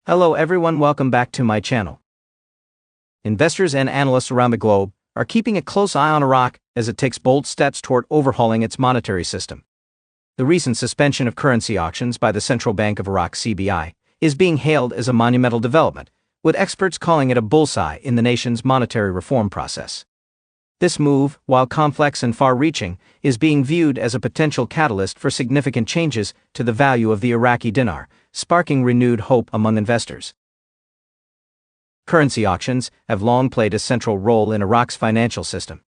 Hello everyone, welcome back to my channel. Investors and analysts around the globe are keeping a close eye on Iraq as it takes bold steps toward overhauling its monetary system. The recent suspension of currency auctions by the Central Bank of Iraq (CBI) is being hailed as a monumental development, with experts calling it a bullseye in the nation's monetary reform process. This move, while complex and far-reaching, is being viewed as a potential catalyst for significant changes to the value of the Iraqi dinar, sparking renewed hope among investors. Currency auctions have long played a central role in Iraq's financial system.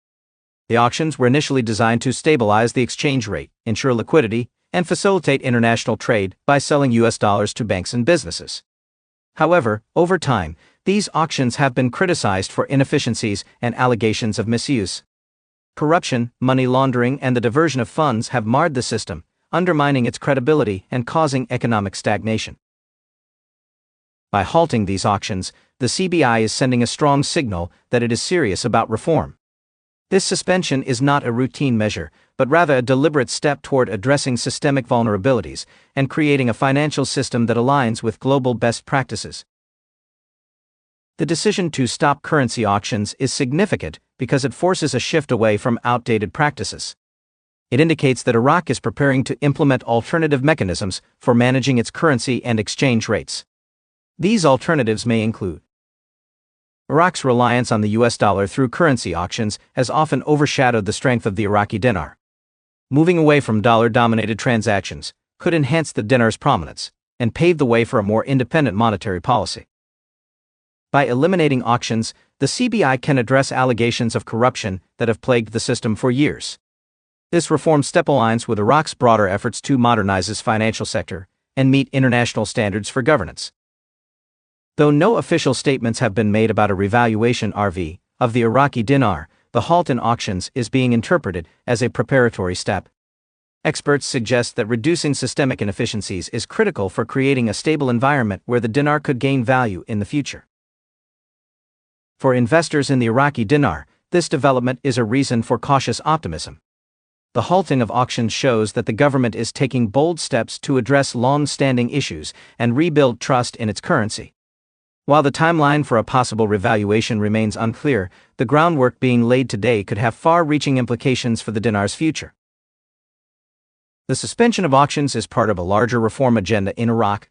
The auctions were initially designed to stabilize the exchange rate, ensure liquidity, and facilitate international trade by selling US dollars to banks and businesses. However, over time, these auctions have been criticized for inefficiencies and allegations of misuse. Corruption, money laundering, and the diversion of funds have marred the system, undermining its credibility and causing economic stagnation. By halting these auctions, the CBI is sending a strong signal that it is serious about reform. This suspension is not a routine measure, but rather a deliberate step toward addressing systemic vulnerabilities and creating a financial system that aligns with global best practices. The decision to stop currency auctions is significant because it forces a shift away from outdated practices. It indicates that Iraq is preparing to implement alternative mechanisms for managing its currency and exchange rates. These alternatives may include: Iraq's reliance on the US dollar through currency auctions has often overshadowed the strength of the Iraqi dinar. Moving away from dollar-dominated transactions could enhance the dinar's prominence and pave the way for a more independent monetary policy. By eliminating auctions, the CBI can address allegations of corruption that have plagued the system for years. This reform step aligns with Iraq's broader efforts to modernize its financial sector and meet international standards for governance. Though no official statements have been made about a revaluation of the Iraqi dinar, the halt in auctions is being interpreted as a preparatory step. Experts suggest that reducing systemic inefficiencies is critical for creating a stable environment where the dinar could gain value in the future. For investors in the Iraqi dinar, this development is a reason for cautious optimism. The halting of auctions shows that the government is taking bold steps to address long-standing issues and rebuild trust in its currency. While the timeline for a possible revaluation remains unclear, the groundwork being laid today could have far-reaching implications for the dinar's future. The suspension of auctions is part of a larger reform agenda in Iraq.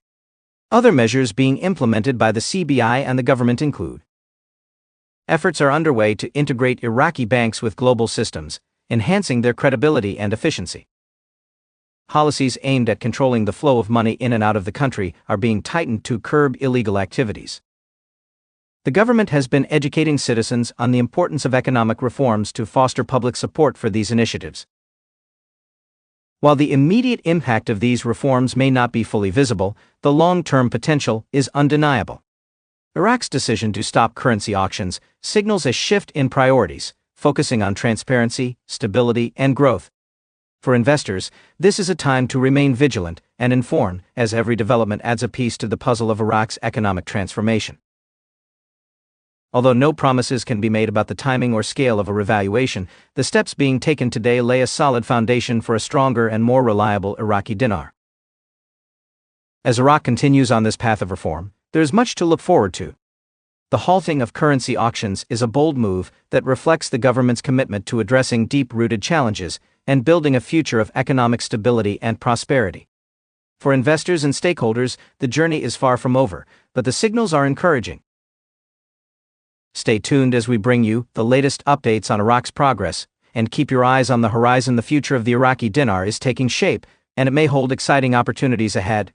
Other measures being implemented by the CBI and the government include: efforts are underway to integrate Iraqi banks with global systems, enhancing their credibility and efficiency. Policies aimed at controlling the flow of money in and out of the country are being tightened to curb illegal activities. The government has been educating citizens on the importance of economic reforms to foster public support for these initiatives. While the immediate impact of these reforms may not be fully visible, the long-term potential is undeniable. Iraq's decision to stop currency auctions signals a shift in priorities, focusing on transparency, stability, and growth. For investors, this is a time to remain vigilant and informed, as every development adds a piece to the puzzle of Iraq's economic transformation. Although no promises can be made about the timing or scale of a revaluation, the steps being taken today lay a solid foundation for a stronger and more reliable Iraqi dinar. As Iraq continues on this path of reform, there is much to look forward to. The halting of currency auctions is a bold move that reflects the government's commitment to addressing deep-rooted challenges and building a future of economic stability and prosperity. For investors and stakeholders, the journey is far from over, but the signals are encouraging. Stay tuned as we bring you the latest updates on Iraq's progress, and keep your eyes on the horizon. The future of the Iraqi dinar is taking shape, and it may hold exciting opportunities ahead.